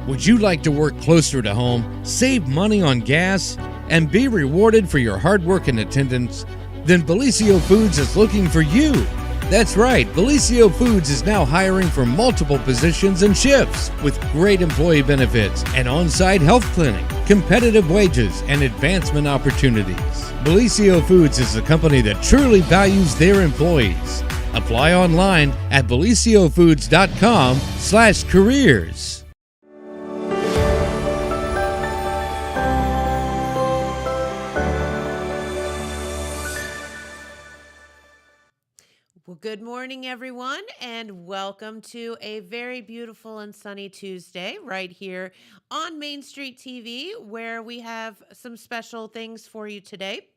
Would you like to work closer to home, save money on gas, and be rewarded for your hard work and attendance? Then Bellisio Foods is looking for you. That's right, Bellisio Foods is now hiring for multiple positions and shifts with great employee benefits, an on-site health clinic, competitive wages, and advancement opportunities. Bellisio Foods is a company that truly values their employees. Apply online at belisiofoods.com/careers. Well, good morning, everyone, and welcome to a very beautiful and sunny Tuesday right here on Main Street TV, where we have some special things for you today.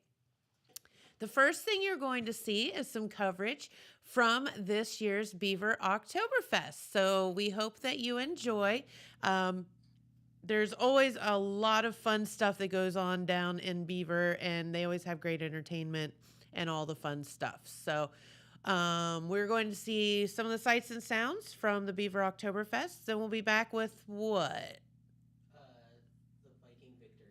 The first thing you're going to see is some coverage from this year's Beaver Oktoberfest. So we hope that you enjoy. There's always a lot of fun stuff that goes on down in Beaver, and they always have great entertainment and all the fun stuff. So we're going to see some of the sights and sounds from the Beaver Oktoberfest. Then we'll be back with what? The Viking Victory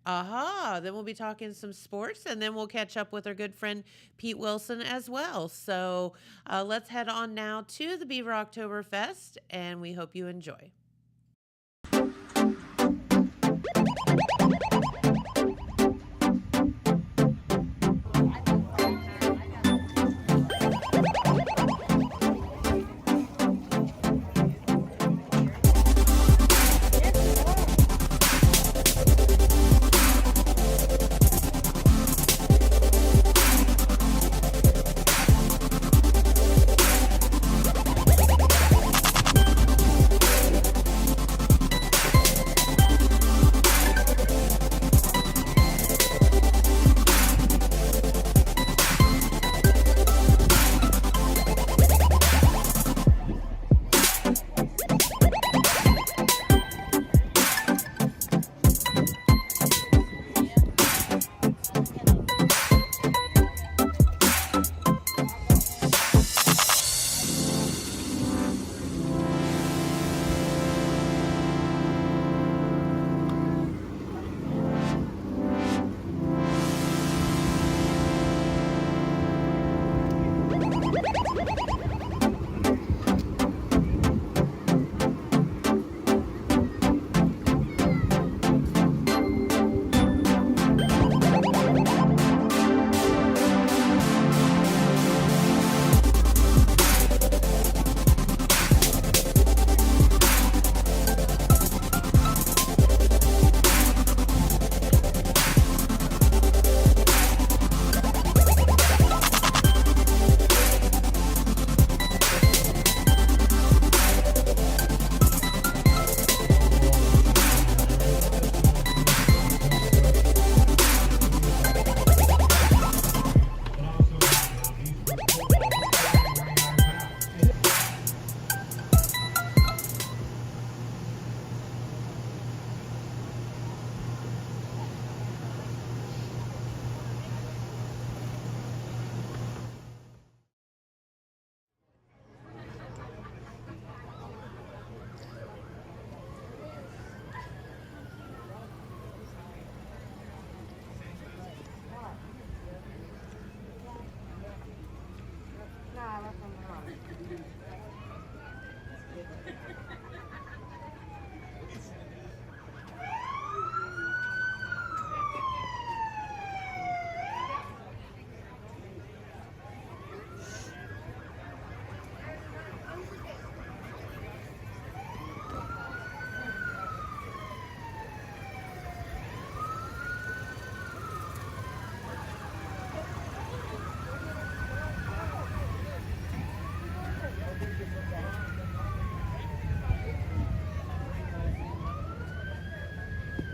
Hour. Then we'll be talking some sports, and then we'll catch up with our good friend Pete Wilson as well. So let's head on now to the Beaver Oktoberfest, and we hope you enjoy.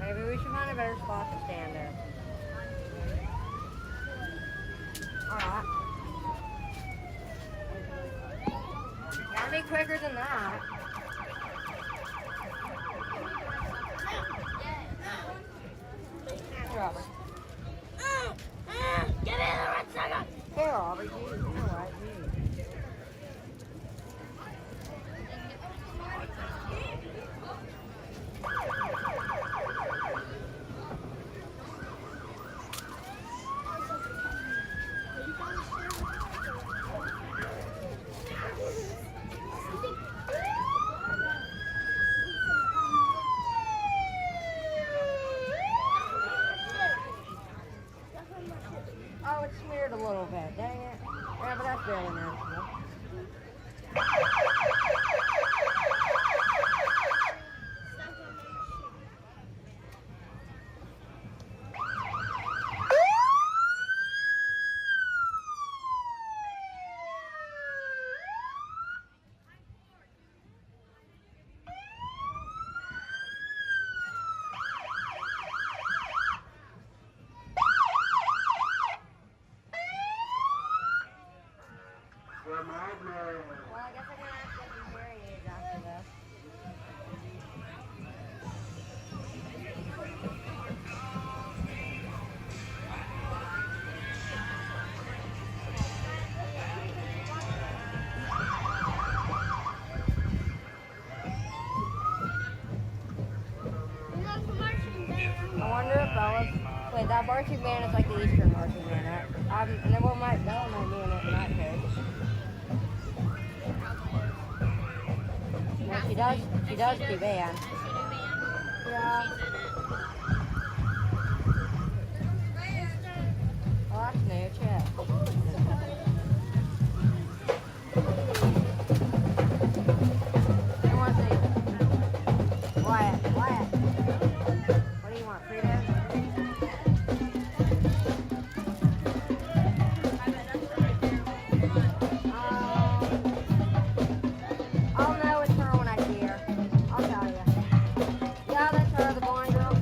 Maybe we should find a better spot to stand in. Alright. Gotta be quicker than that. Hey, Robert. Get in the red sucker! Hey, Robert, you know what? Wait, that marching band is like the Eastern marching band. And then what might Bella might be in it in that case. Well, she does do band. Yeah. Oh, that's new, chill. You want to see? Wyatt. What do you want, Frito? I'll know it's her when I see her. I'll tell you. Yeah, that's her, the blonde girl.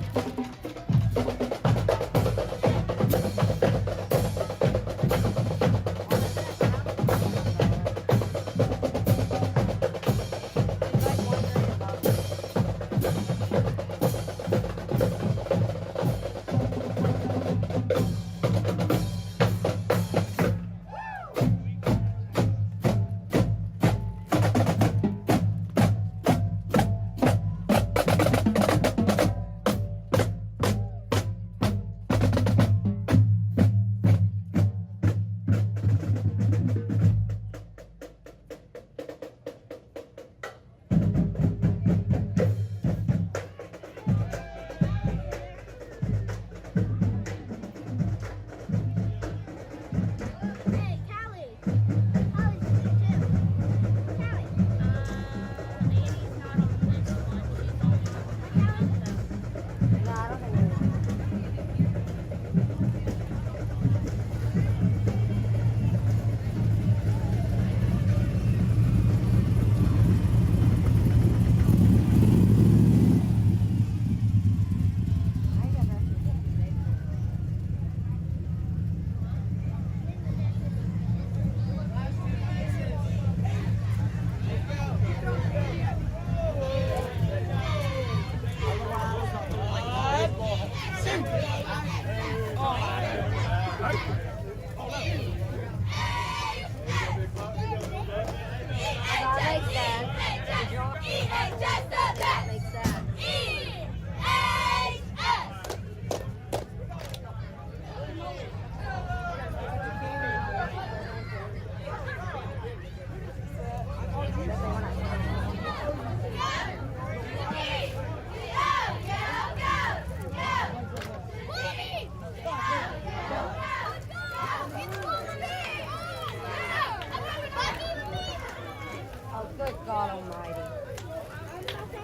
God almighty.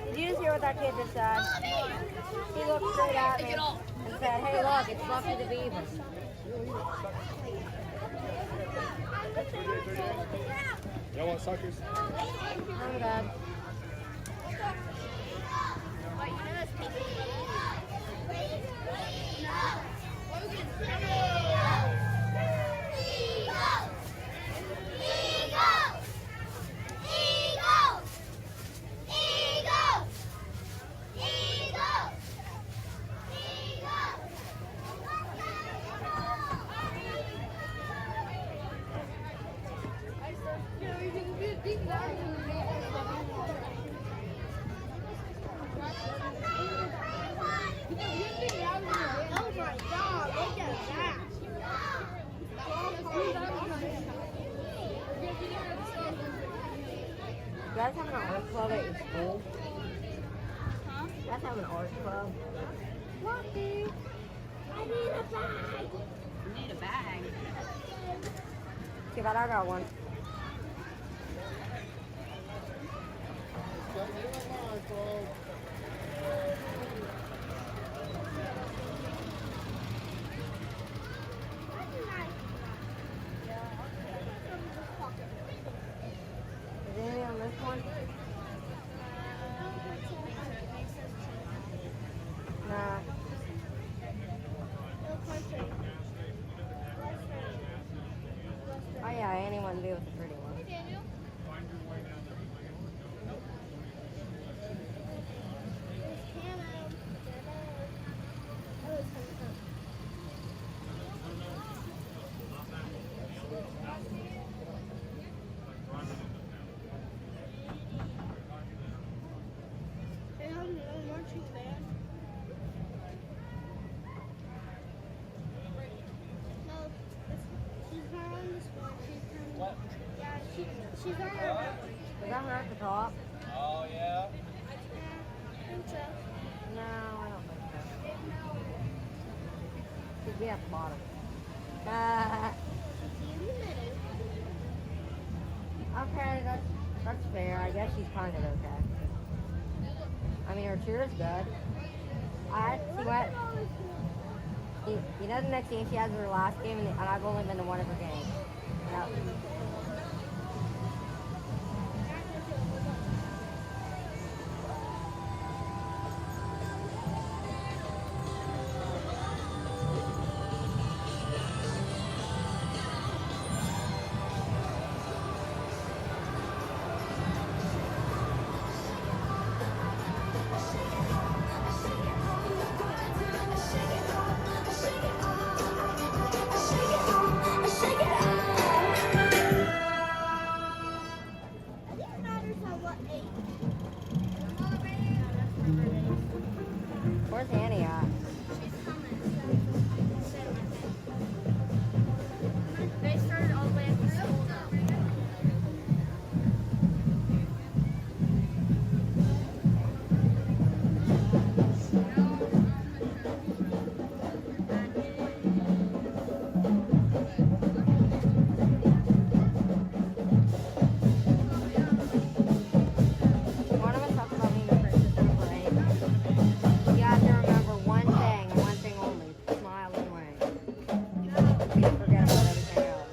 Did you just hear what that kid just said? He looked straight at me and said, hey look, it's Buffy the Beaver. Y'all want suckers? I'm good. You guys have an art club at your school? Huh? You guys have an art club? Lucky. I need a bag. You need a bag. Too bad I got one. Is there any on this one? Nah. Oh yeah, anyone do with the pretty one. Hey, Daniel. She's on her. Is that her at the top? Oh, yeah. Think so. No, I don't think so. She'd be at the bottom. She's in the middle. Okay, that's fair. I guess she's kind of okay. I mean, her cheer's good. See what? You know, the next game she has her last game, and I've only been to one of her games. Yep. I think it matters at what age. Where's Annie at? She's coming. They started all the way after school now. One of us talked about being the princess of the parade. You have to remember one thing and one thing only. Smile and wave. You forget about everything else.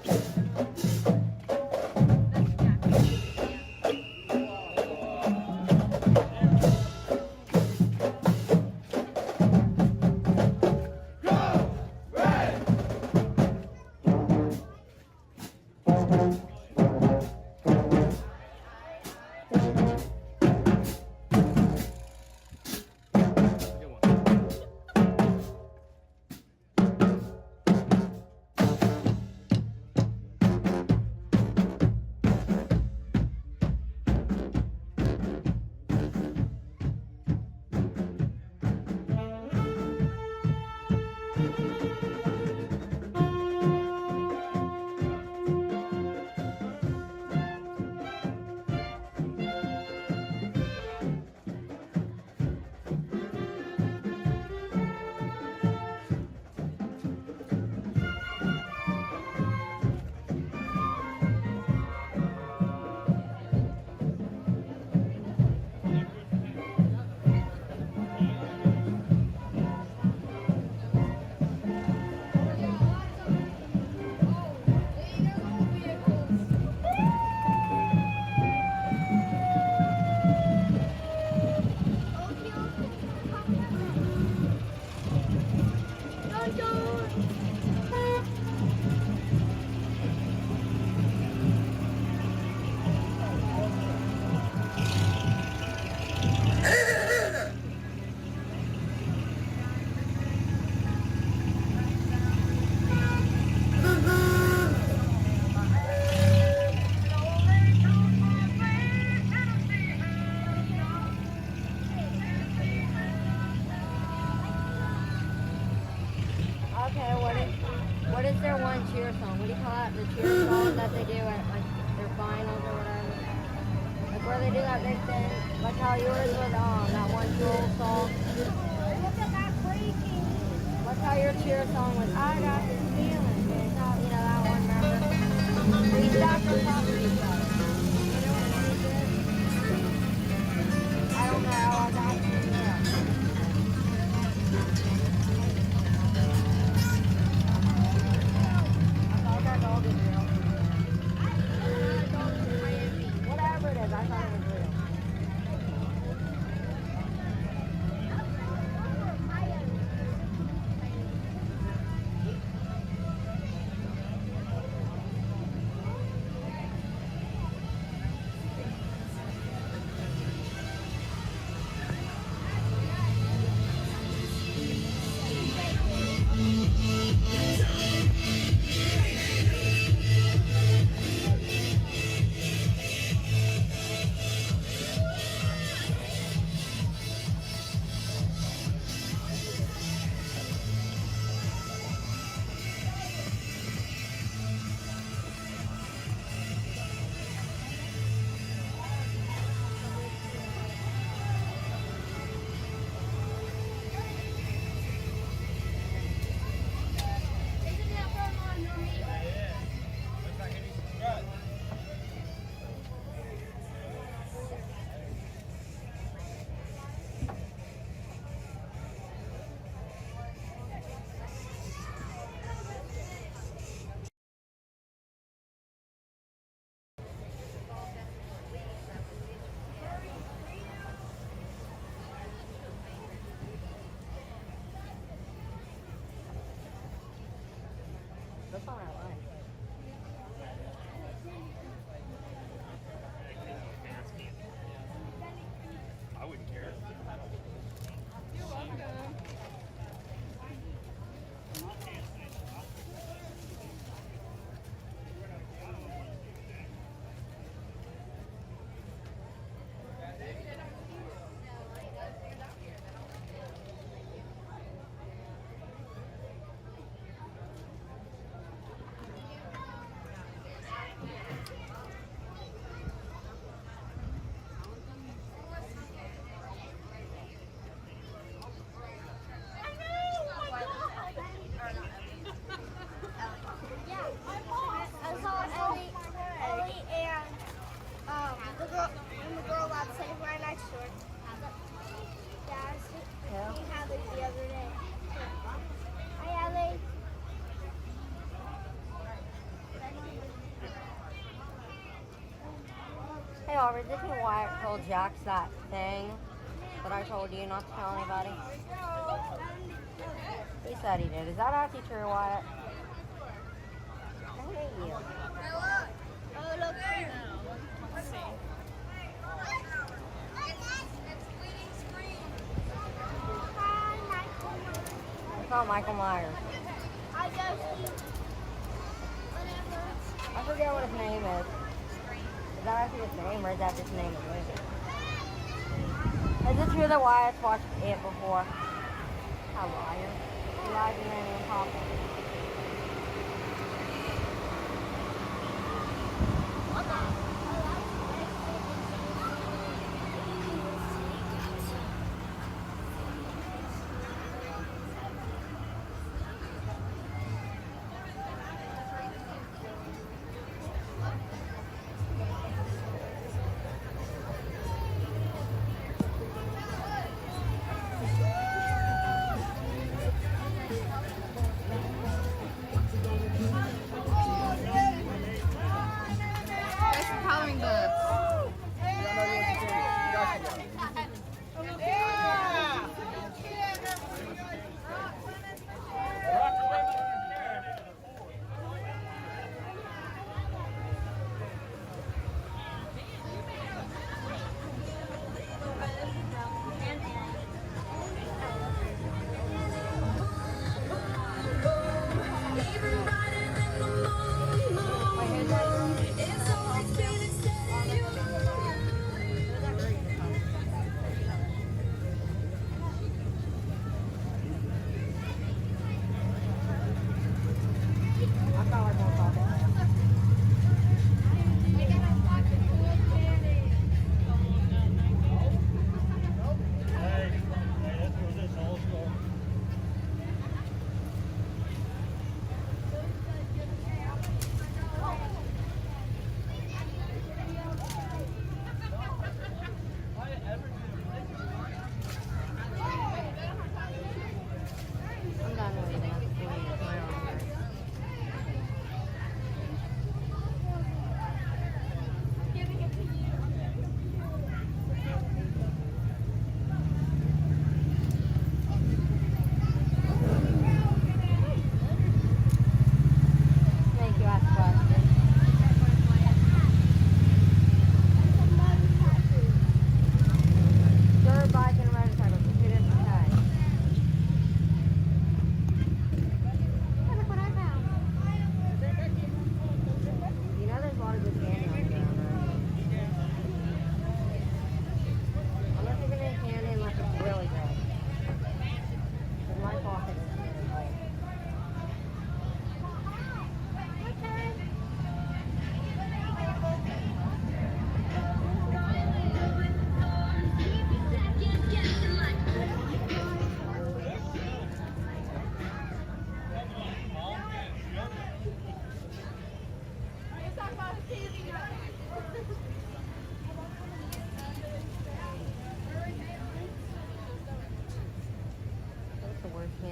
Okay, what is their one cheer song? What do you call it? The cheer song that they do at like their finals or whatever. Like where they do that big thing. Like how yours was that one troll song. Look at that freaking. Like how your cheer song was I got this feeling. You know that one, remember? We stacked on top of each other. You know what I did? I don't know how I got it. Whatever it is, I thought it was real. Oliver, did you Wyatt told Jax that thing that I told you not to tell anybody? He said he did. Is that actually true, Wyatt? I hate you. Oh, look. Let's see. It's not Michael Myers. I just I forget what his name is. Is that actually his name, or is that just the name of the movie? Is it true that Wyatt's watched it before? A liar. He lies and then even talk.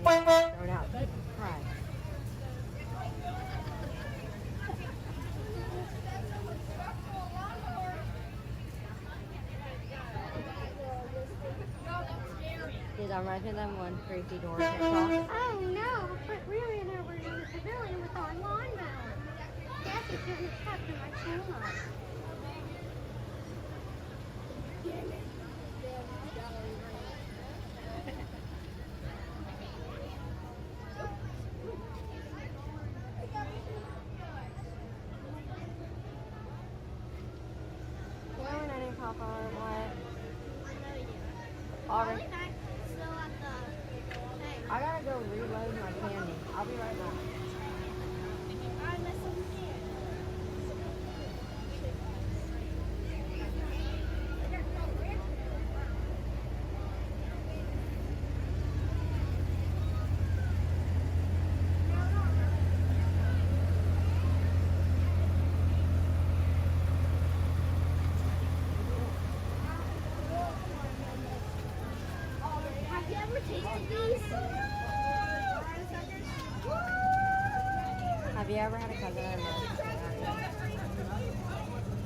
Thrown out. Right. Did I mention them when Tracy Doors gets off? Oh no, but really in over in the pavilion with our lawnmower. Jackie shouldn't have kept in my school line. Papa or what? I know you do. Alright. Still at the thing. I gotta go reload my candy. I'll be right back. I miss them here. Have you ever tasted these? Have you ever had a cousin that knows?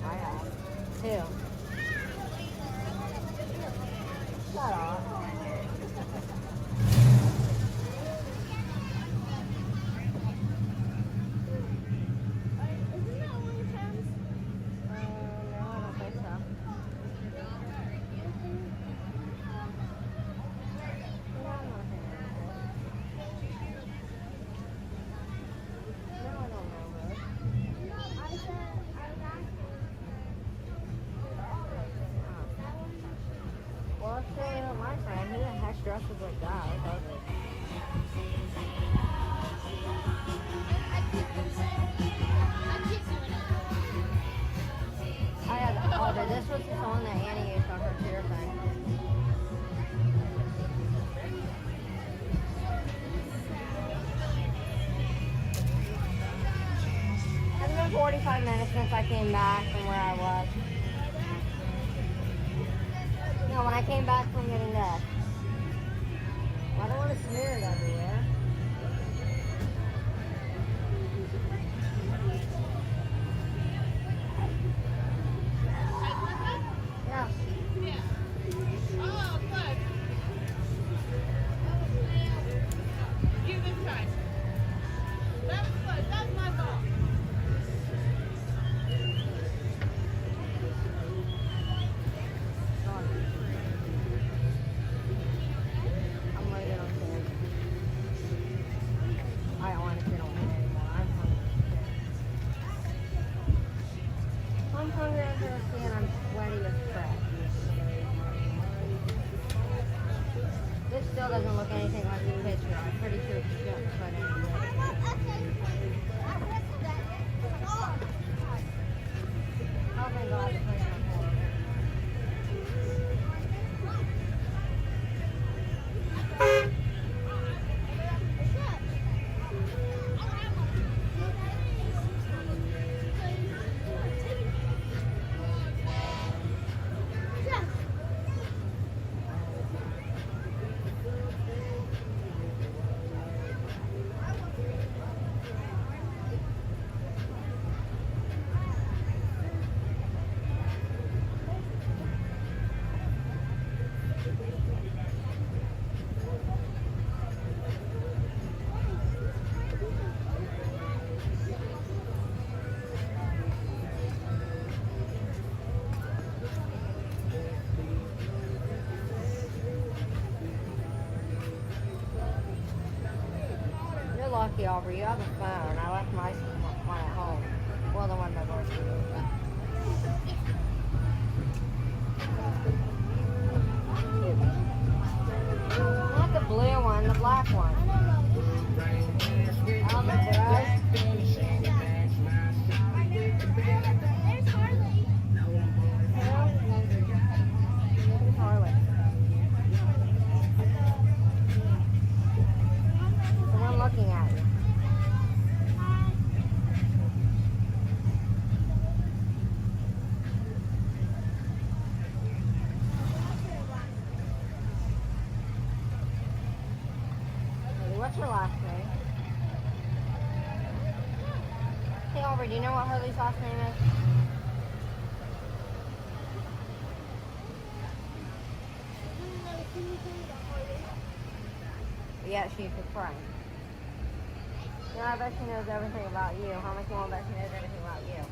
I have. Two. Shut up. Isn't that one of Tim's? No, I don't think so. No, I'm not saying that. No, I don't know her. I said, I was asking. Well, it's really not my friend. Who the heck dresses like that? It's ugly. I had ordered. This was the song that Annie used on her cheer thing. It's been 45 minutes since I came back from where I was. No, when I came back from getting this. I don't want to smear it everywhere. Yeah. Oh, look. You this time. That was close. That was my fault. I'm ready on kids. I honestly don't want it anymore. I'm hungry. I'm hungry as I see and I'm sweaty as crap. This still doesn't look anything like the picture. I'm pretty sure it's just but anyway. Oh my god, it's like I'm horrible. You're lucky, Aubrey. You have a phone. I left my one at home. Well, the one my boy's using. Not the blue one, the black one. Oh my gosh. There's Harley. Who's Harley? The one looking at you. What's her last name? Hey, Aubrey, do you know what Hurley's last name is? Yeah, she's a friend. Yeah, I bet she knows everything about you. How much more I bet she knows everything about you?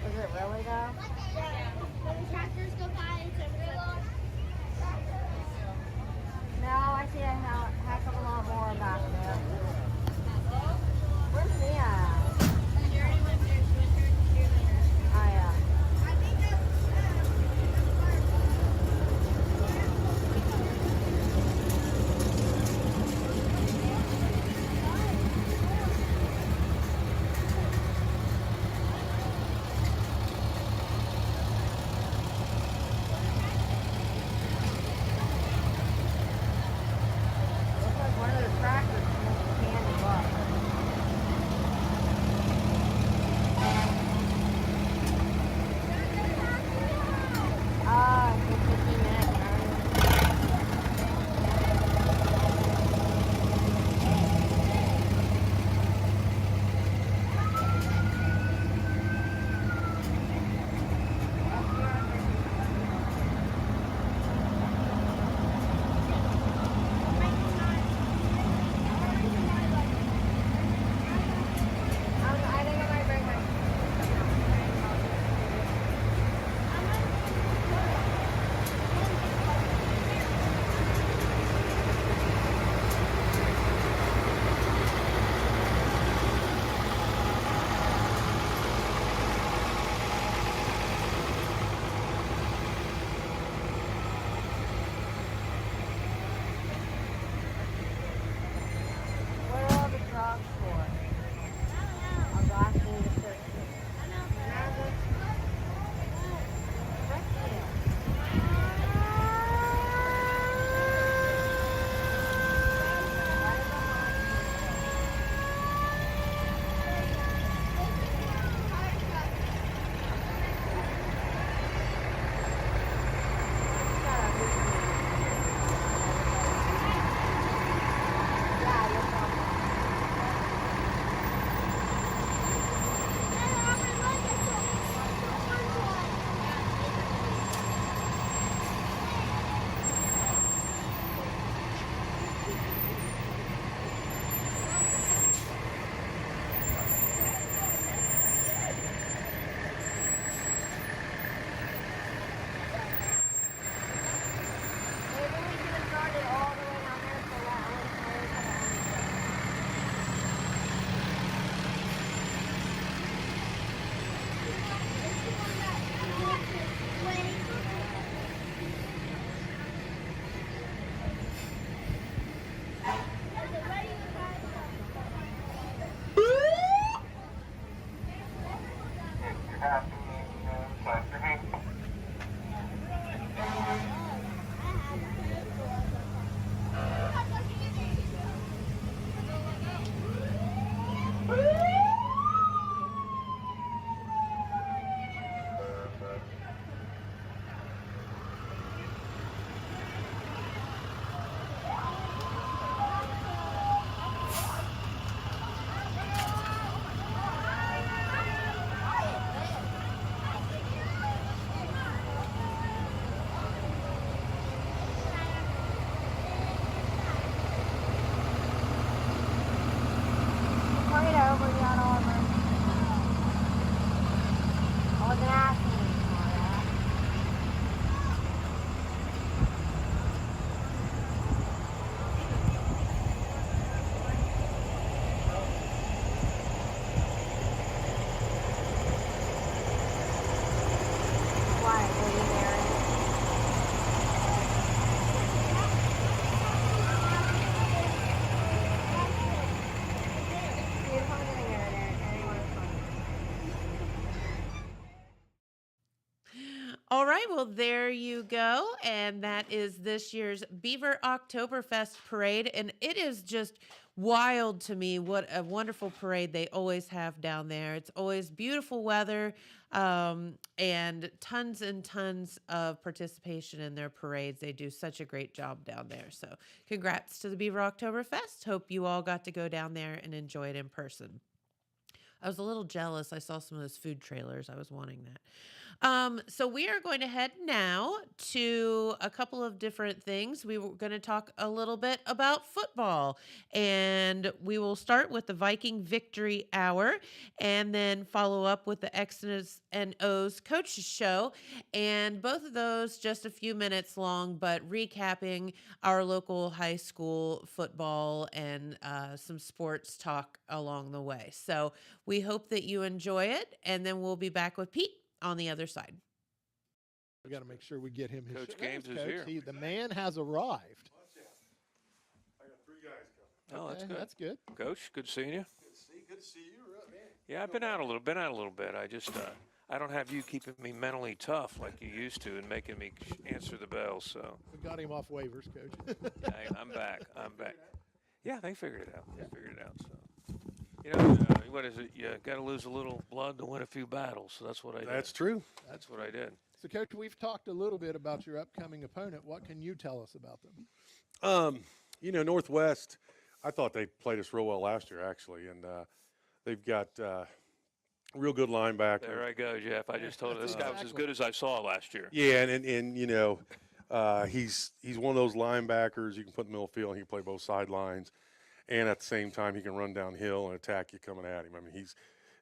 Is it really though? When the tractors go by, it's over there. No, I see a heck of a lot more back there. All right, well, there you go. And that is this year's Beaver Oktoberfest parade. And it is just wild to me what a wonderful parade they always have down there. It's always beautiful weather, and tons of participation in their parades. They do such a great job down there. So, congrats to the Beaver Oktoberfest. Hope you all got to go down there and enjoy it in person. I was a little jealous. I saw some of those food trailers. I was wanting that. So we are going to head now to a couple of different things. We were going to talk a little bit about football, and we will start with the Viking Victory Hour, and then follow up with the X's and O's Coaches Show, and both of those just a few minutes long, but recapping our local high school football and some sports talk along the way. So we hope that you enjoy it, and then we'll be back with Pete on the other side. We got to make sure we get him his Coach shirt. Games There's is Coach. here. The man has arrived. I got 3 guys coming. Oh, that's Okay, good. That's good. Coach, good seeing you. Good to see you, man. Yeah, I've been out a little bit. I just, I don't have you keeping me mentally tough like you used to and making me answer the bell. So We got him off waivers, Coach. I'm back. Yeah, they figured it out. So, you know, what is it? You got to lose a little blood to win a few battles. So that's what I did. That's true. That's what I did. So, Coach, we've talked a little bit about your upcoming opponent. What can you tell us about them? You know, Northwest, I thought they played us real well last year, actually, and they've got real good linebackers. There I go, Jeff. I just told you this guy was as Exactly. good as I saw last year. Yeah, and you know, he's one of those linebackers you can put in the middle of the field and he can play both sidelines, and at the same time he can run downhill and attack you coming at him. I mean,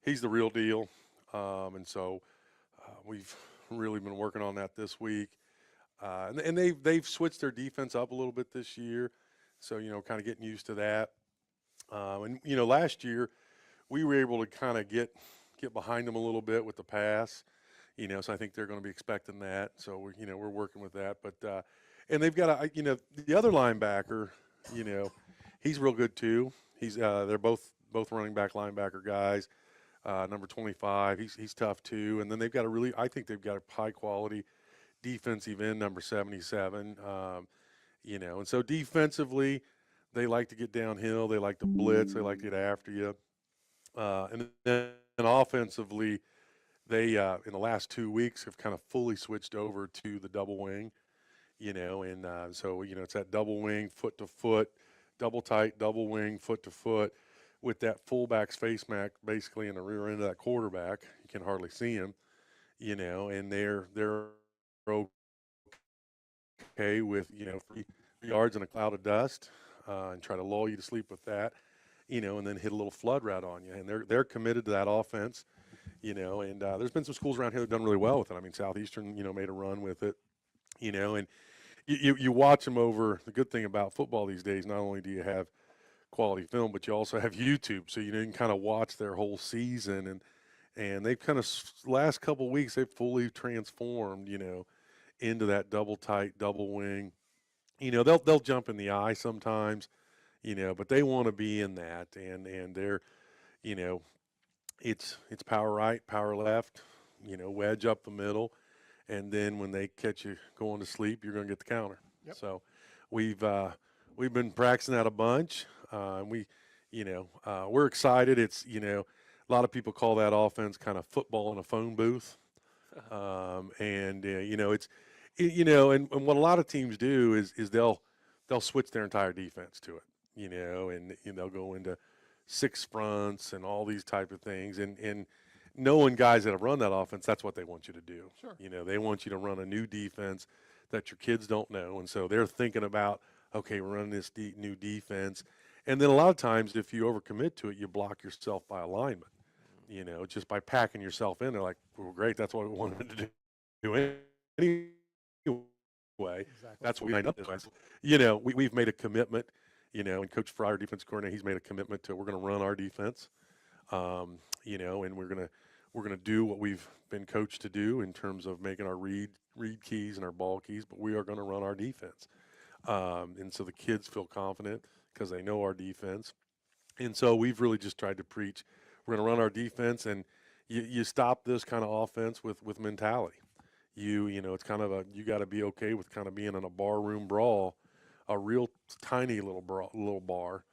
he's the real deal, and so we've really been working on that this week, and they've switched their defense up a little bit this year, so you know, kind of getting used to that. And you know, last year we were able to kind of get behind them a little bit with the pass. You know, so I think they're going to be expecting that. So we're working with that. But and they've got the other linebacker. You know, he's real good too. They're both running back linebacker guys. Number 25, he's tough too. And then they've got I think they've got a high quality defensive end, number 77. You know, and so defensively, they like to get downhill. They like to blitz. They like to get after you. And then offensively, they in the last 2 weeks have kind of fully switched over to the double wing, you know, and so you know it's that double wing, foot to foot, double tight, double wing, foot to foot, with that fullback's face mask basically in the rear end of that quarterback. You can hardly see him, you know, and they're okay with 3 yards in a cloud of dust, and try to lull you to sleep with that, you know, and then hit a little flood route on you, and they're committed to that offense. You know, and there's been some schools around here that have done really well with it. I mean, Southeastern, you know, made a run with it, you know, and you watch them over. The good thing about football these days, not only do you have quality film, but you also have YouTube, so you can kind of watch their whole season. And they've kind of last couple of weeks they've fully transformed, you know, into that double tight, double wing. You know, they'll jump in the eye sometimes, you know, but they want to be in that, and they're, you know. It's power right, power left, you know, wedge up the middle, and then when they catch you going to sleep, you're going to get the counter. Yep. So we've been practicing that a bunch. We're excited. It's, you know, a lot of people call that offense kind of football in a phone booth, you know, and what a lot of teams do is they'll switch their entire defense to it, you know, and they'll go into 6 fronts and all these type of things, and knowing guys that have run that offense, that's what they want you to do. Sure. You know, they want you to run a new defense that your kids don't know, and so they're thinking about, okay, we're running this new defense, and then a lot of times if you overcommit to it, you block yourself by alignment. You know, just by packing yourself in, they're like, well, great, that's what we wanted to do anyway. Exactly. That's what we lined up this way. You know, we've made a commitment. You know, and Coach Fryer, defense coordinator, he's made a commitment to we're going to run our defense, you know, and we're going to do what we've been coached to do in terms of making our read keys and our ball keys, but we are going to run our defense, and so the kids feel confident because they know our defense, and so we've really just tried to preach we're going to run our defense, and you stop this kind of offense with mentality, you know, it's kind of you got to be okay with kind of being in a barroom brawl, a real tiny little bar,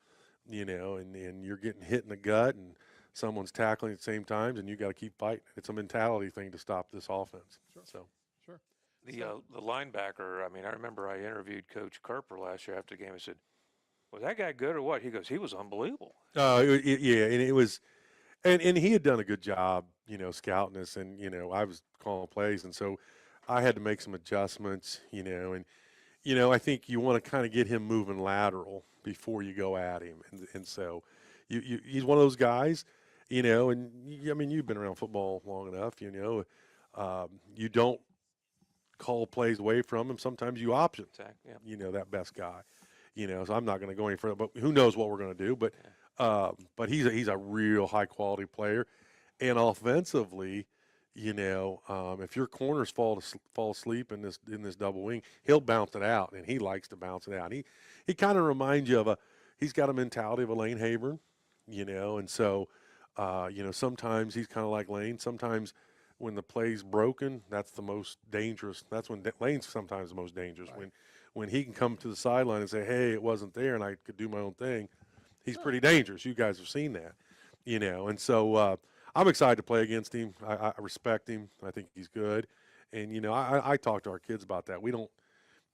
you know, and you're getting hit in the gut and someone's tackling at the same time, and you got to keep fighting. It's a mentality thing to stop this offense. Sure. So. Sure. The linebacker, I mean, I remember I interviewed Coach Kerper last year after the game. I said, was that guy good or what? He goes, he was unbelievable. Yeah, and it was, and he had done a good job, you know, scouting us, and you know, I was calling plays, and so I had to make some adjustments, you know, and you know, I think you want to kind of get him moving lateral before you go at him, and so he's one of those guys, you know, and I mean, you've been around football long enough, you know, you don't call plays away from him. Sometimes you option, Attack, yeah. you know, that best guy, you know. So I'm not going to go any further, but who knows what we're going to do? But he's a real high quality player, and offensively, you know, if your corners fall asleep in this double wing, he'll bounce it out, and he likes to bounce it out. He kind of reminds you of he's got a mentality of a Lane Hayburn, you know, and so you know, sometimes he's kind of like Lane. Sometimes when the play's broken, that's the most dangerous. That's when Lane's sometimes the most dangerous. Right. When he can come to the sideline and say, "Hey, it wasn't there, and I could do my own thing." He's pretty dangerous. You guys have seen that, you know. And so I'm excited to play against him. I respect him. I think he's good. And you know, I talk to our kids about that. We don't,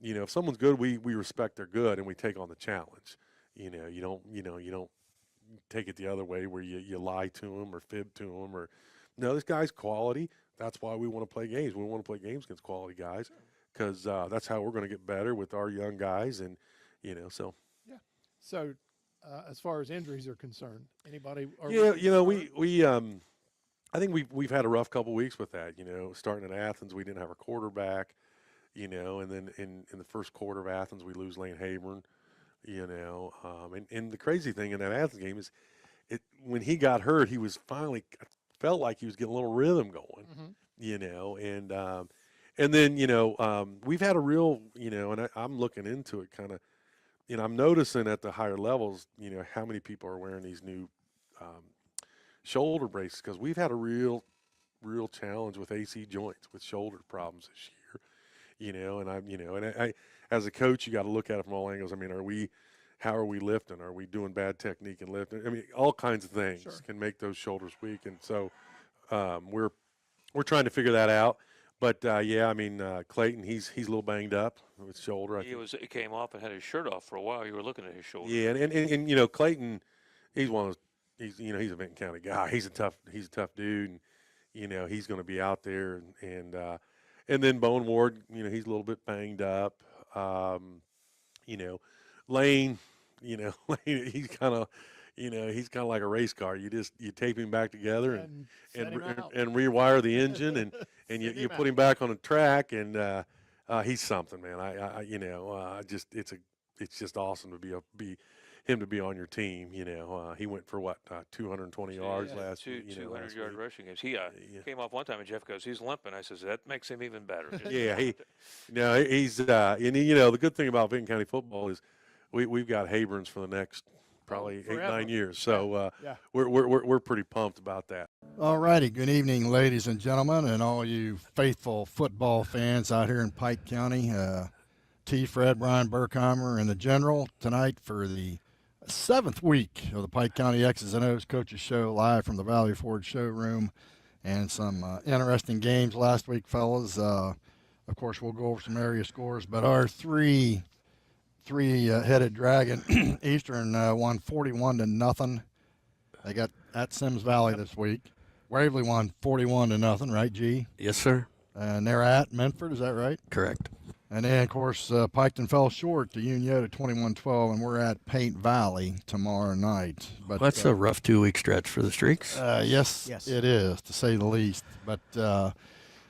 you know, if someone's good, we respect their good and we take on the challenge. You know, you don't take it the other way where you lie to them or fib to them or no, this guy's quality. That's why we want to play games. We want to play games against quality guys because that's how we're going to get better with our young guys. And, you know, so. Yeah. So as far as injuries are concerned, anybody? Yeah, you know, I think we've had a rough couple weeks with that. You know, starting in Athens, we didn't have a quarterback. You know, and then in the first quarter of Athens, we lose Lane Hayburn. You know, and the crazy thing in that Athens game is, when he got hurt, he was finally felt like he was getting a little rhythm going. Mm-hmm. You know, and then you know we've had a real, you know, and I'm looking into it kind of. You know, I'm noticing at the higher levels, you know, how many people are wearing these new shoulder braces because we've had a real challenge with AC joints, with shoulder problems this year. You know, and I as a coach, you got to look at it from all angles. I mean, how are we lifting? Are we doing bad technique and lifting? I mean, all kinds of things can make those shoulders weak, and so we're trying to figure that out. But yeah, I mean, Clayton, he's a little banged up with his shoulder. He came off and had his shirt off for a while. You were looking at his shoulder. Yeah, and you know, Clayton, he's one of those, he's a Benton County guy. He's a tough dude, and you know, he's going to be out there, and then Bone Ward, you know, he's a little bit banged up. You know, Lane, you know, Lane, he's kind of like a race car. You tape him back together and rewire the engine and you put him back on the track, and he's something, man. It's just awesome to be him to be on your team. You know, he went for 220 yards last week. 200-yard rushing games. He came off one time, and Jeff goes, "He's limping." I says, "That makes him even better." Yeah, he's and you know, the good thing about Benton County football is we've got Hayburns for the next probably 8-9 years. So we're pretty pumped about that. All righty. Good evening, ladies and gentlemen, and all you faithful football fans out here in Pike County. T. Fred, Brian Burkheimer, and the General tonight for the 7th week of the Pike County X's and O's Coaches Show, live from the Valley Forge showroom, and some interesting games last week, fellas. Of course, we'll go over some area scores, but our three-headed dragon, Eastern, won 41-0. They got at Sims Valley this week. Waverly won 41-0, right, G? Yes, sir. And they're at Medford, is that right? Correct. And then, of course, Piketon fell short to Uniota 21-12, and we're at Paint Valley tomorrow night. But that's a rough 2-week stretch for the Streaks. Yes, it is, to say the least. But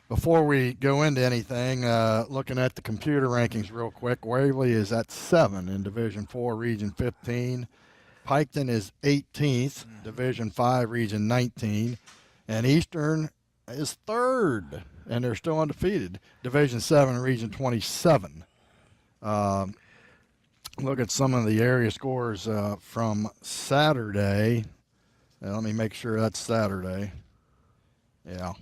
before we go into anything, looking at the computer rankings real quick, Waverly is at 7 in Division 4, Region 15. Piketon is 18th, Division 5, Region 19. And Eastern is 3rd, and they're still undefeated, Division 7, Region 27. Look at some of the area scores from Saturday. Let me make sure that's Saturday. Yeah.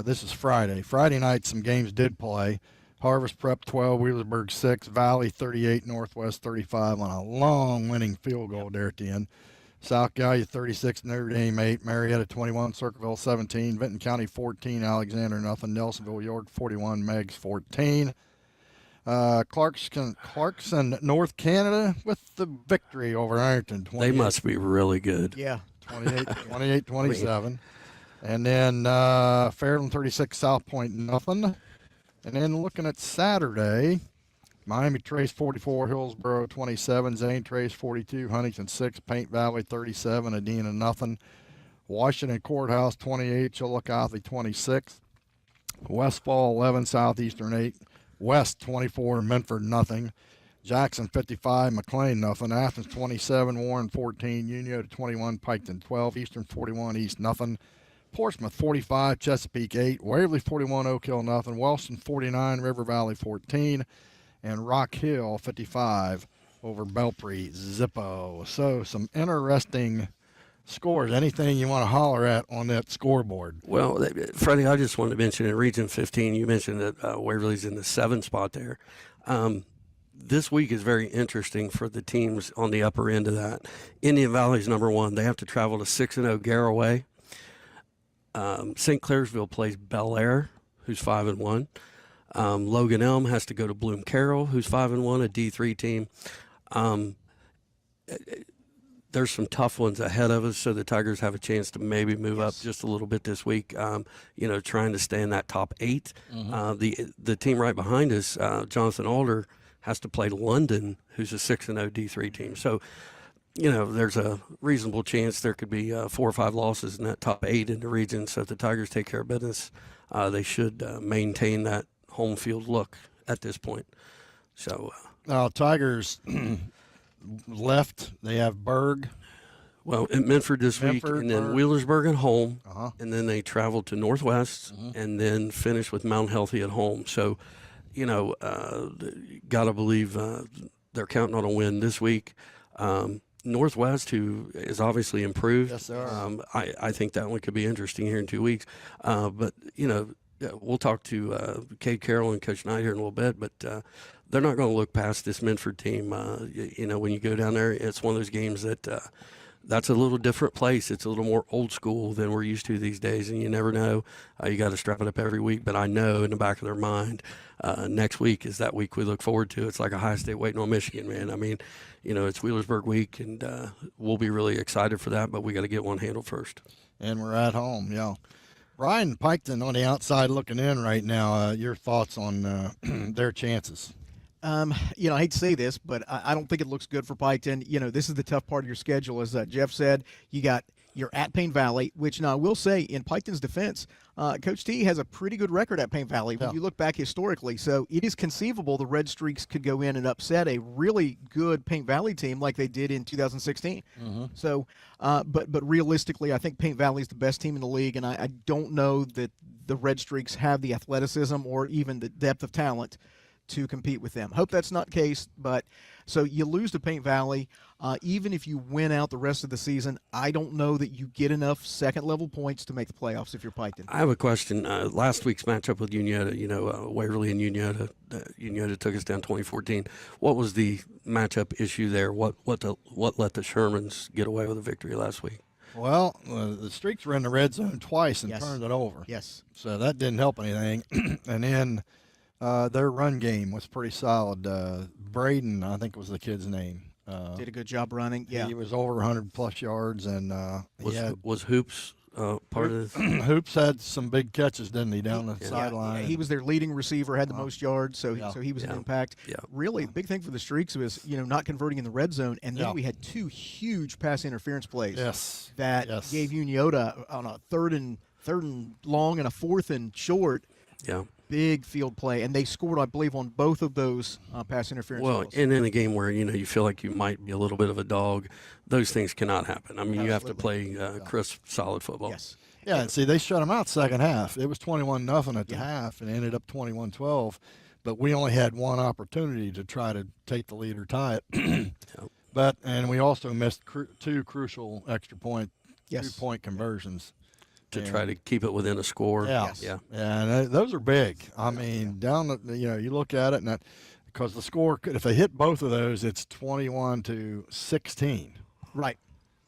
This is Friday. Friday night, some games did play. Harvest Prep 12, Wheelersburg 6, Valley 38, Northwest 35 on a long winning field goal there at the end. South Gallia 36, Notre Dame 8, Marietta 21, Circleville 17, Vinton County 14, Alexander nothing, Nelsonville York 41, Meigs 14. Clarkson, North Canada with the victory over Ironton. They must be really good. Yeah. 28-27. And then Fairland 36, South Point nothing. And then looking at Saturday, Miami Trace 44, Hillsboro 27, Zane Trace 42, Huntington 6, Paint Valley 37, Adena nothing. Washington Courthouse 28, Chillicothe 26, Westfall 11, Southeastern 8, West 24, Medford nothing. Jackson 55, McLean nothing. Athens 27, Warren 14, Unio 21, Piketon 12, Eastern 41, East nothing. Portsmouth 45, Chesapeake 8, Waverly 41, Oak Hill nothing. Wellston 49, River Valley 14, and Rock Hill 55 over Belpre Zippo. So some interesting scores. Anything you want to holler at on that scoreboard? Well, Freddie, I just wanted to mention in Region 15, you mentioned that Waverly's in the 7 spot there. This week is very interesting for the teams on the upper end of that. Indian Valley's number 1. They have to travel to 6-0 Garraway. St. Clairsville plays Bel Air, who's 5-1. Logan Elm has to go to Bloom Carroll, who's 5-1, a D3 team. There's some tough ones ahead of us, so the Tigers have a chance to maybe move up just a little bit this week. Trying to stay in that top 8. Mm-hmm. The team right behind us, Jonathan Alder, has to play London, who's a 6-0 D3 team. So, there's a reasonable chance there could be 4 or 5 losses in that top 8 in the region. So if the Tigers take care of business, they should maintain that home field look at this point. So Tigers left. They have Berg. Well, at Medford this week, and then Wheelersburg at home, and then they travel to Northwest, and then finish with Mount Healthy at home. So, got to believe they're counting on a win this week. Northwest, who is obviously improved. Yes, they are. I think that one could be interesting here in 2 weeks. But, we'll talk to Cade Carroll and Coach Knight here in a little bit, but they're not going to look past this Medford team. When you go down there, it's one of those games that that's a little different place. It's a little more old school than we're used to these days, and you never know. You got to strap it up every week, but I know in the back of their mind, next week is that week we look forward to. It's like Ohio State waiting on Michigan, man. I mean, it's Wheelersburg week, and we'll be really excited for that, but we got to get one handled first. And we're at home, yeah. Brian Piketon on the outside looking in right now. Your thoughts on their chances? I hate to say this, but I don't think it looks good for Piketon. This is the tough part of your schedule. As Jeff said, you're at Payne Valley, which now I will say in Piketon's defense, Coach T has a pretty good record at Payne Valley when you look back historically. So it is conceivable the Red Streaks could go in and upset a really good Payne Valley team like they did in 2016. Mm-hmm. So, but realistically, I think Payne Valley is the best team in the league, and I don't know that the Red Streaks have the athleticism or even the depth of talent to compete with them. Hope that's not the case, but so you lose to Paint Valley. Even if you win out the rest of the season, I don't know that you get enough second-level points to make the playoffs if you're Piketon. I have a question. Last week's matchup with Uniota, Waverly and Uniota, Uniota took us down 2014. What was the matchup issue there? What let the Shermans get away with a victory last week? Well, the Streaks were in the red zone twice and turned it over. Yes. So that didn't help anything. And then their run game was pretty solid. Braden, I think was the kid's name. Did a good job running. Yeah. He was over 100-plus yards. And was Hoops part of this? Hoops had some big catches, didn't he, down the sideline? Yeah, he was their leading receiver, had the most yards, so he was an impact. Yeah. Really, the big thing for the Streaks was, not converting in the red zone, and then we had 2 huge pass interference plays that gave Uniota on a third and long and a fourth and short. Yeah. Big field play, and they scored, I believe, on both of those pass interference plays. And in a game where, you feel like you might be a little bit of a dog, those things cannot happen. I mean, you have to play crisp, solid football. Yes. Yeah, and see, they shut them out second half. It was 21-0 at the half and ended up 21-12, but we only had one opportunity to try to take the lead or tie it. And we also missed 2 crucial extra point, 2-point conversions. to try to keep it within a score. Yeah, Yeah. and those are big. I mean, down the, you look at it, and that, because the score, if they hit both of those, it's 21-16. Right.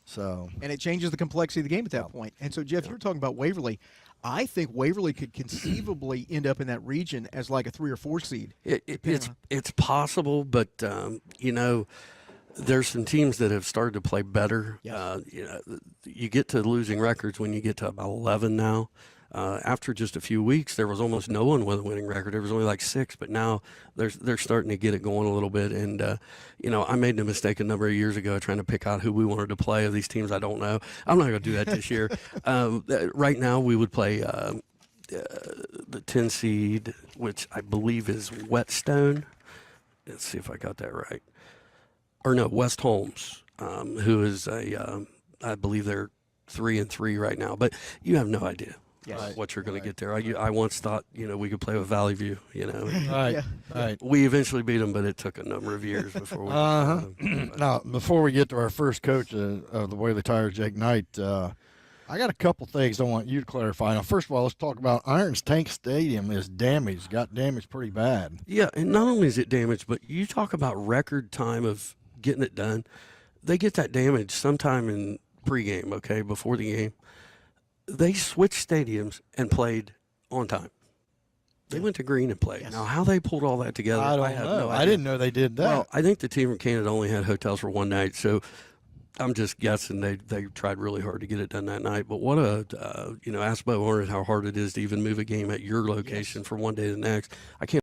So, and it changes the complexity of the game at that point. And so, Jeff, you were talking about Waverly. I think Waverly could conceivably end up in that region as like a 3 or 4 seed. It's possible, but there's some teams that have started to play better. Yes. You get to losing records when you get to about 11 now. After just a few weeks, there was almost no one with a winning record. There was only like 6, but now they're starting to get it going a little bit. And I made the mistake a number of years ago trying to pick out who we wanted to play of these teams I don't know. I'm not going to do that this year. Right now, we would play the 10 seed, which I believe is Whetstone. Let's see if I got that right. Or no, West Holmes, who is I believe they're 3-3 right now. But you have no idea. Yes. What you're going to get there. I once thought, we could play with Valley View, Right, right. We eventually beat them, but it took a number of years before we. Now, before we get to our first coach of the Whaley Tigers, Jake Knight, I got a couple things I want you to clarify. Now, first of all, let's talk about Irons Tank Stadium is damaged, got damaged pretty bad. Yeah, and not only is it damaged, but you talk about record time of getting it done. They get that damage sometime in pregame, okay, before the game. They switched stadiums and played on time. They went to Green and played. Yes. Now, how they pulled all that together, I have no idea. I didn't know they did that. Well, I think the team from Canada only had hotels for one night, so I'm just guessing they tried really hard to get it done that night. But what ask Bo Hornet how hard it is to even move a game at your location from one day to the next. I can't.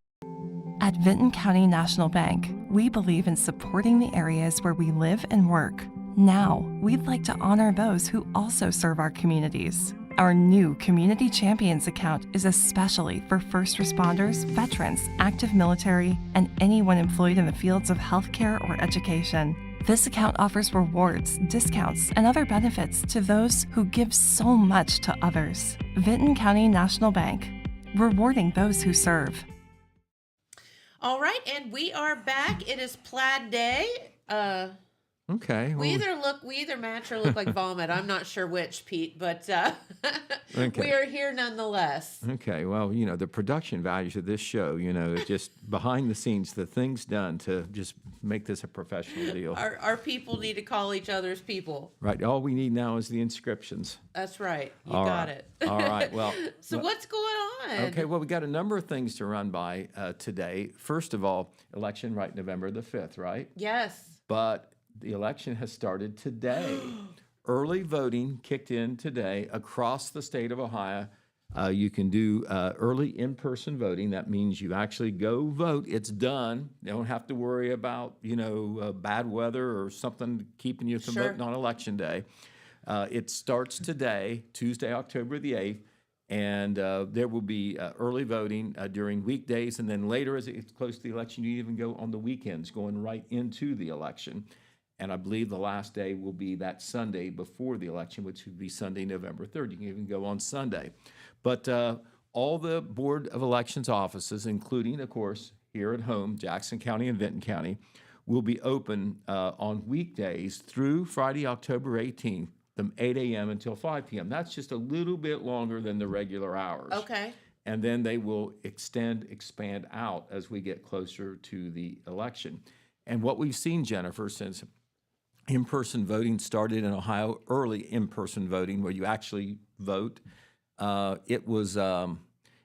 At Vinton County National Bank, we believe in supporting the areas where we live and work. Now, we'd like to honor those who also serve our communities. Our new Community Champions account is especially for first responders, veterans, active military, and anyone employed in the fields of healthcare or education. This account offers rewards, discounts, and other benefits to those who give so much to others. Vinton County National Bank, rewarding those who serve. All right, and we are back. It is Plaid Day. Okay. We either match or look like vomit. I'm not sure which, Pete, but okay. We are here nonetheless. Okay. Well, the production values of this show, it's just behind the scenes, the things done to just make this a professional deal. Our people need to call each other's people. Right. All we need now is the inscriptions. That's right. You All got right. it. All right. Well. So what's going on? Okay. Well, we got a number of things to run by today. First of all, election right November the 5th, right? Yes. But the election has started today. Early voting kicked in today across the state of Ohio. You can do early in-person voting. That means you actually go vote. It's done. You don't have to worry about, bad weather or something keeping you from voting on election day. It starts today, Tuesday, October the 8th, and there will be early voting during weekdays, and then later as it gets close to the election, you even go on the weekends, going right into the election. And I believe the last day will be that Sunday before the election, which would be Sunday, November 3rd. You can even go on Sunday. But all the Board of Elections offices, including, of course, here at home, Jackson County and Vinton County, will be open on weekdays through Friday, October 18th, from 8 a.m. until 5 p.m. That's just a little bit longer than the regular hours. Okay. And then they will expand out as we get closer to the election. And what we've seen, Jennifer, since in-person voting started in Ohio, early in-person voting where you actually vote,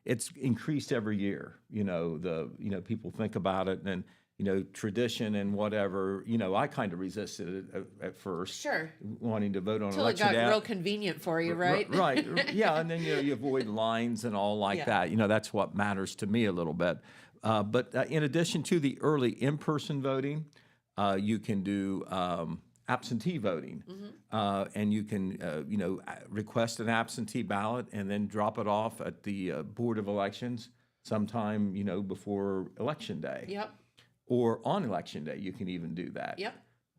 it's increased every year. People think about it and tradition and whatever. I kind of resisted it at first. Sure. Wanting to vote on Until election day. Until it got real convenient for you, right? Right. Yeah, and then you avoid lines and all like that. That's what matters to me a little bit. But in addition to the early in-person voting, you can do absentee voting, and you can request an absentee ballot and then drop it off at the Board of Elections sometime before Election Day. Yep. Or on Election Day, you can even do that. Yep.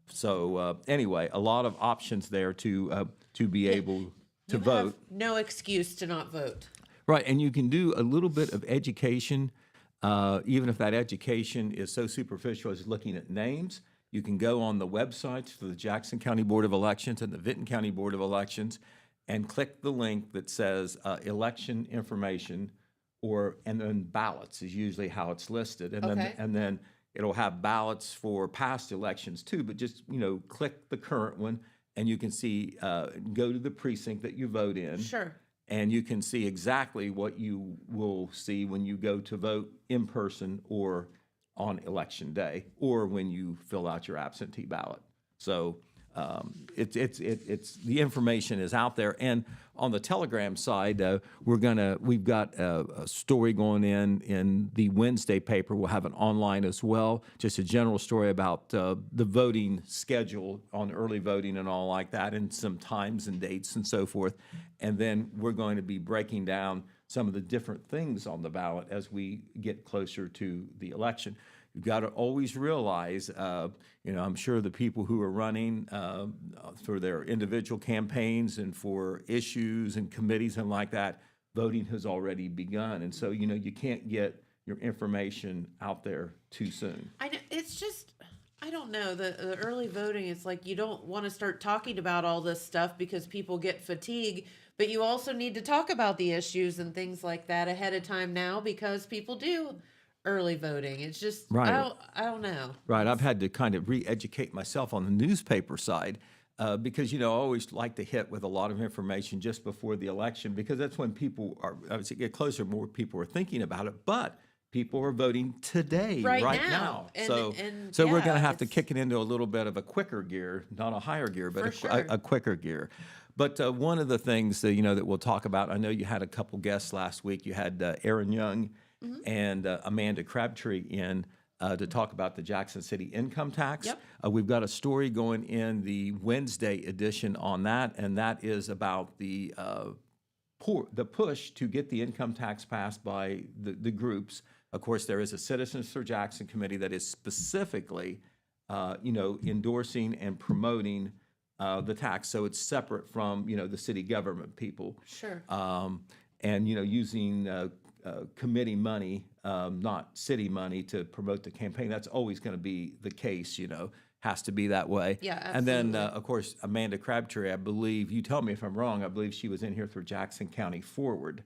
So anyway, a lot of options there to be able to vote. Have no excuse to not vote. Right, and you can do a little bit of education. Even if that education is so superficial as looking at names, you can go on the websites for the Jackson County Board of Elections and the Vinton County Board of Elections and click the link that says election information, and then ballots is usually how it's listed. And then it'll have ballots for past elections too, but just, click the current one and you can see, go to the precinct that you vote in. Sure. And you can see exactly what you will see when you go to vote in person or on election day, or when you fill out your absentee ballot. So it's the information is out there. And on the Telegram side, we've got a story going in the Wednesday paper. We'll have it online as well. Just a general story about the voting schedule on early voting and all like that, and some times and dates and so forth. And then we're going to be breaking down some of the different things on the ballot as we get closer to the election. You've got to always realize, I'm sure the people who are running for their individual campaigns and for issues and committees and like that, voting has already begun. And so, you can't get your information out there too soon. I know, it's just, I don't know, the early voting, it's like you don't want to start talking about all this stuff because people get fatigued, but you also need to talk about the issues and things like that ahead of time now because people do early voting. It's just, right. I don't know. Right. I've had to kind of re-educate myself on the newspaper side because, I always like to hit with a lot of information just before the election because that's when people are, as it get closer, more people are thinking about it. But people are voting today, right now. So we're going to have to kick it into a little bit of a quicker gear, not a higher gear, but a quicker gear. But one of the things that, that we'll talk about, I know you had a couple guests last week. You had Aaron Young and Amanda Crabtree in to talk about the Jackson City income tax. Yep. We've got a story going in the Wednesday edition on that, and that is about the push to get the income tax passed by the groups. Of course, there is a Citizens for Jackson committee that is specifically, endorsing and promoting the tax, so it's separate from the city government people. Sure. And using committee money, not city money, to promote the campaign. That's always going to be the case. Has to be that way. Yeah, And absolutely. then of course Amanda Crabtree, I believe. You tell me if I'm wrong. I believe she was in here through Jackson County Forward.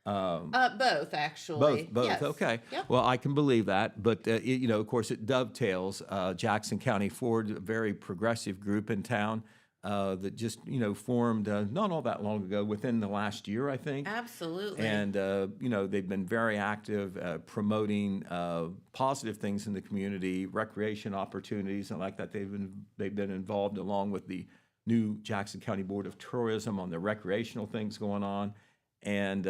Both actually. Both. Yes. Okay. Yep. Well, I can believe that, but of course, it dovetails. Jackson County Forward, a very progressive group in town that just formed not all that long ago, within the last year, I think. Absolutely. And they've been very active promoting positive things in the community, recreation opportunities, and like that. They've been involved along with the new Jackson County Board of Tourism on the recreational things going on. And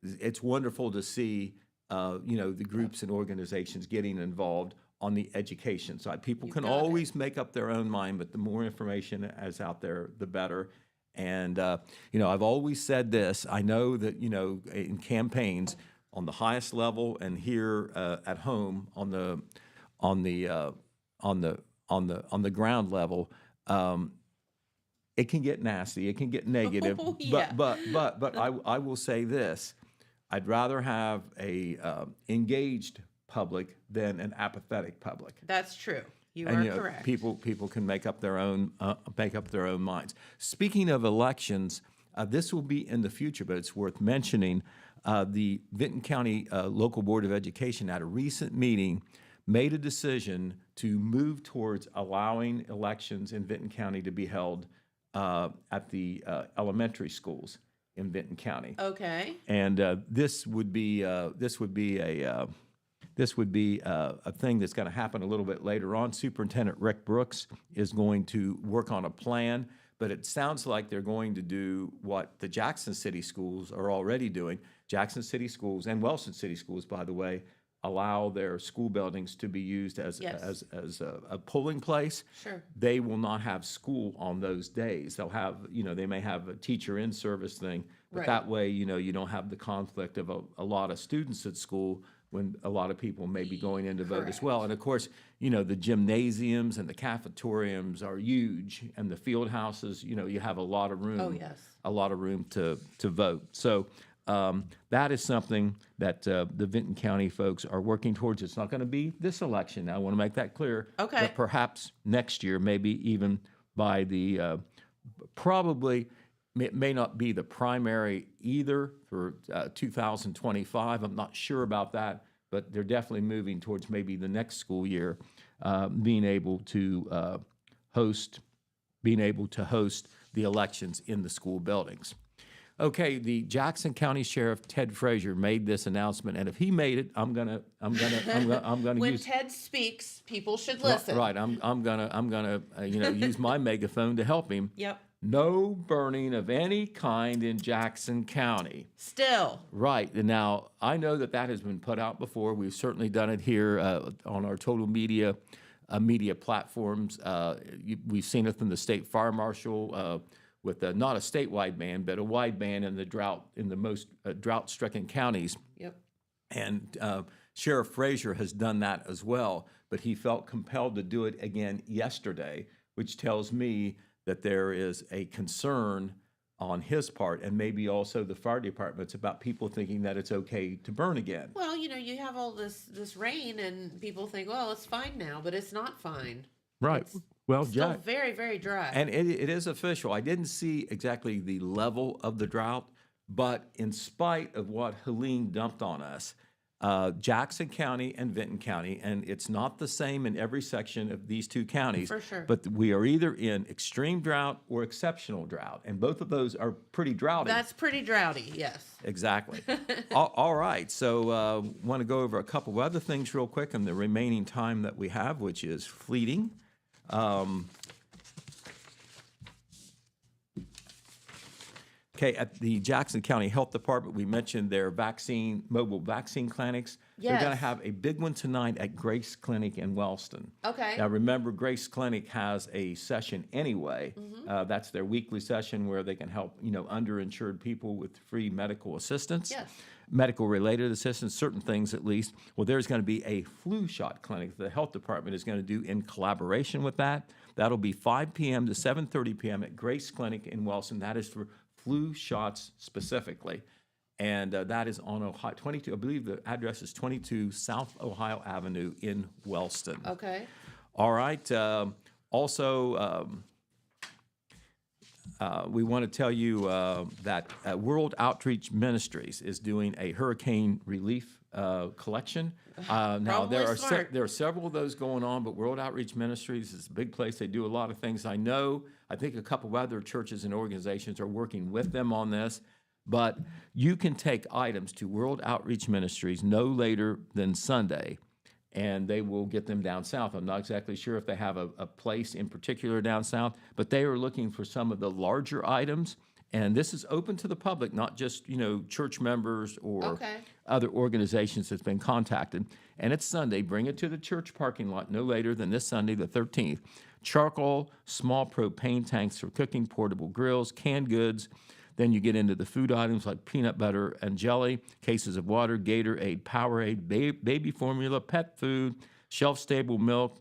it's wonderful to see, the groups and organizations getting involved on the education side. People can always make up their own mind, but the more information is out there, the better. And, I've always said this. I know that, in campaigns on the highest level and here at home on the ground level, it can get nasty. It can get negative. Oh, yeah. But I will say this: I'd rather have a engaged public than an apathetic public. That's true. You And are correct. people can make up their own minds. Speaking of elections, this will be in the future, but it's worth mentioning. The Vinton County Local Board of Education at a recent meeting made a decision to move towards allowing elections in Vinton County to be held at the elementary schools in Vinton County. Okay. And this would be a thing that's going to happen a little bit later on. Superintendent Rick Brooks is going to work on a plan, but it sounds like they're going to do what the Jackson City schools are already doing. Jackson City schools and Wilson City schools, by the way, allow their school buildings to be used as a polling place. Sure. They will not have school on those days. They'll have, they may have a teacher in service thing, but Right. that way, you don't have the conflict of a lot of students at school when a lot of people may be going in to vote as well. And of course, the gymnasiums and the cafetoriums are huge, and the field houses, you have a lot of room. Oh, yes. A lot of room to vote. So that is something that the Vinton County folks are working towards. It's not going to be this election. I want to make that clear. Okay. But perhaps next year, maybe even by the probably may not be the primary either for 2025. I'm not sure about that, but they're definitely moving towards maybe the next school year being able to host the elections in the school buildings. Okay, the Jackson County Sheriff Ted Frazier made this announcement, and if he made it, I'm gonna When use. Ted speaks, people should Right, listen. right. I'm gonna use my megaphone to help him. Yep. No burning of any kind in Jackson County. Still. Right. And now, I know that has been put out before. We've certainly done it here on our total media platforms. We've seen it from the state fire marshal with not a statewide ban, but a wide ban in the most drought-stricken counties. Yep. And Sheriff Frazier has done that as well, but he felt compelled to do it again yesterday, which tells me that there is a concern on his part, and maybe also the fire department's, about people thinking that it's okay to burn again. Well, you have all this rain, and people think, well, it's fine now, but it's not fine. Right. It's Well, still Jack, very, very dry. and it is official. I didn't see exactly the level of the drought, but in spite of what Helene dumped on us, Jackson County and Vinton County, and it's not the same in every section of these two counties. For sure. But we are either in extreme drought or exceptional drought, and both of those are pretty droughty. That's pretty droughty, yes. Exactly. All right, so want to go over a couple of other things real quick in the remaining time that we have, which is fleeting. Okay, at the Jackson County Health Department, we mentioned their mobile vaccine clinics. They're going to Yes. have a big one tonight at Grace Clinic in Wellston. Okay. Now, remember, Grace Clinic has a session anyway. That's their weekly session where they can help, underinsured people with free medical assistance. Yes. Medical-related assistance, certain things at least. Well, there's going to be a flu shot clinic the health department is going to do in collaboration with that. That'll be 5 p.m. to 7:30 p.m. at Grace Clinic in Wellston. That is for flu shots specifically. And that is on Ohio 22. I believe the address is 22 South Ohio Avenue in Wellston. Okay. All right. Also, we want to tell you that World Outreach Ministries is doing a hurricane relief collection. Now, there are smart. there are several of those going on, but World Outreach Ministries is a big place. They do a lot of things. I think a couple of other churches and organizations are working with them on this. But you can take items to World Outreach Ministries no later than Sunday, and they will get them down south. I'm not exactly sure if they have a place in particular down south, but they are looking for some of the larger items. And this is open to the public, not just, church members or other organizations that's been contacted. And it's Sunday. Bring it to the church parking lot no later than this Sunday, the 13th. Charcoal, small propane tanks for cooking, portable grills, canned goods. Then you get into the food items like peanut butter and jelly, cases of water, Gatorade, Powerade, baby formula, pet food, shelf-stable milk,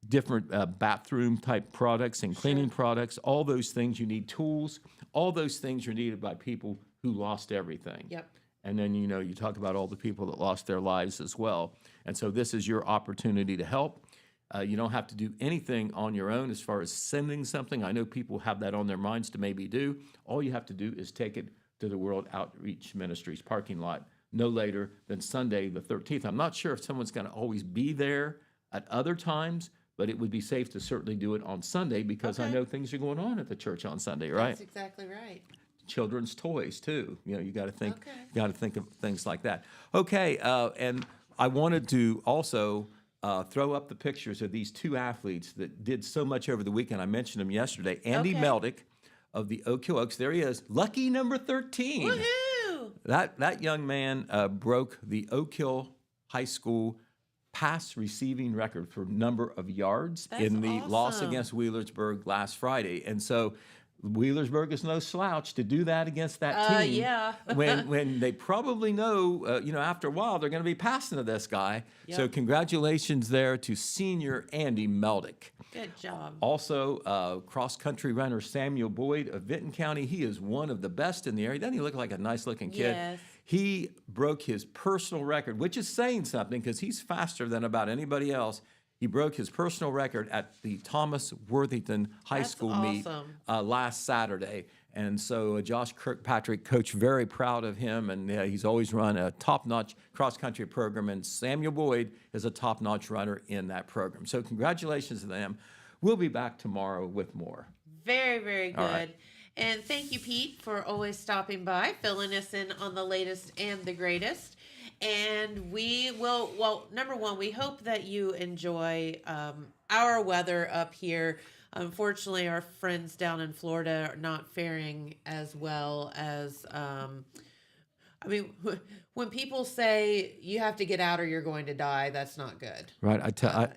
different bathroom-type products and cleaning products, all those things you need, tools, all those things are needed by people who lost everything. Yep. And then, you talk about all the people that lost their lives as well. And so this is your opportunity to help. You don't have to do anything on your own as far as sending something. I know people have that on their minds to maybe do. All you have to do is take it to the World Outreach Ministries parking lot no later than Sunday the 13th. I'm not sure if someone's going to always be there at other times, but it would be safe to certainly do it on Sunday because I know things are going on at the church on Sunday, right? That's exactly right. Children's toys too. You got to think of things like that. Okay, and I wanted to also throw up the pictures of these two athletes that did so much over the weekend. I mentioned them yesterday. Andy Meldick of the Oak Hill Oaks. There he is, lucky number 13. Woohoo! That young man broke the Oak Hill High School pass receiving record for number of yards in the loss against Wheelersburg last Friday. And so Wheelersburg is no slouch to do that against that team. Yeah. when they probably know, after a while they're going to be passing to this guy. Yep. So congratulations there to senior Andy Meldick. Good job. Also, cross-country runner Samuel Boyd of Vinton County. He is one of the best in the area. Doesn't he look like a nice-looking kid? Yes. He broke his personal record, which is saying something because he's faster than about anybody else. He broke his personal record at the Thomas Worthington High That's School meet awesome. last Saturday. And so Josh Kirkpatrick, coach, very proud of him, and he's always run a top-notch cross-country program, and Samuel Boyd is a top-notch runner in that program. So congratulations to them. We'll be back tomorrow with more. Very, very good. All right. And thank you, Pete, for always stopping by, filling us in on the latest and the greatest. And we will, well, number one, we hope that you enjoy our weather up here. Unfortunately, our friends down in Florida are not faring as well as, I mean, when people say you have to get out or you're going to die, that's not good. Right.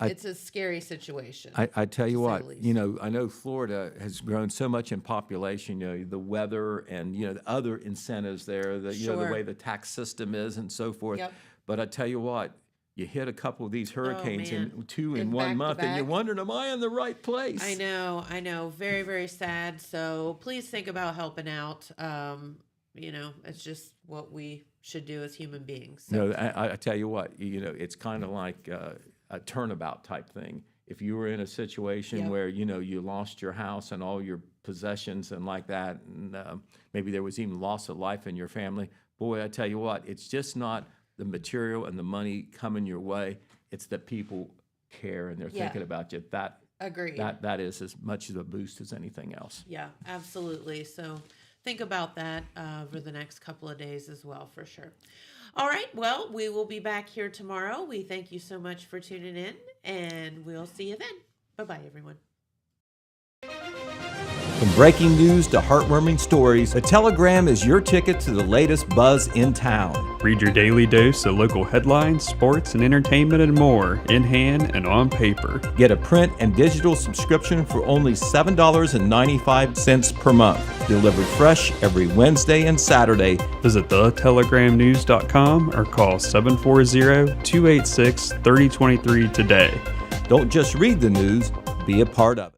It's a scary situation. I tell you to say what, the least. you know, I know Florida has grown so much in population, you know, the weather and, you know, the other incentives there, you know, the Sure. way the tax system is and so forth. Yep. But I tell you what, you hit a couple of these hurricanes man. in two in And one back to month, and you're back. wondering, am I in the right place? I know. Very, very sad. So please think about helping out. You know, it's just what we should do as human beings. So. No, I tell you what, you know, it's kind of like a turnabout type thing. If you were in a situation Yep. where, you know, you lost your house and all your possessions and like that, and maybe there was even loss of life in your family, boy, I tell you what, it's just not the material and the money coming your way. It's that people care and they're Yeah. thinking about you. Agreed. That is as much of a boost as anything else. Yeah, absolutely. So think about that over the next couple of days as well, for sure. All right. Well, we will be back here tomorrow. We thank you so much for tuning in, and we'll see you then. Bye-bye, everyone. From breaking news to heartwarming stories, the Telegram is your ticket to the latest buzz in town. Read your daily dose of local headlines, sports, and entertainment and more in hand and on paper. Get a print and digital subscription for only $7.95 per month. Delivered fresh every Wednesday and Saturday. Visit thetelegramnews.com or call 740-286-3023 today. Don't just read the news, be a part of it.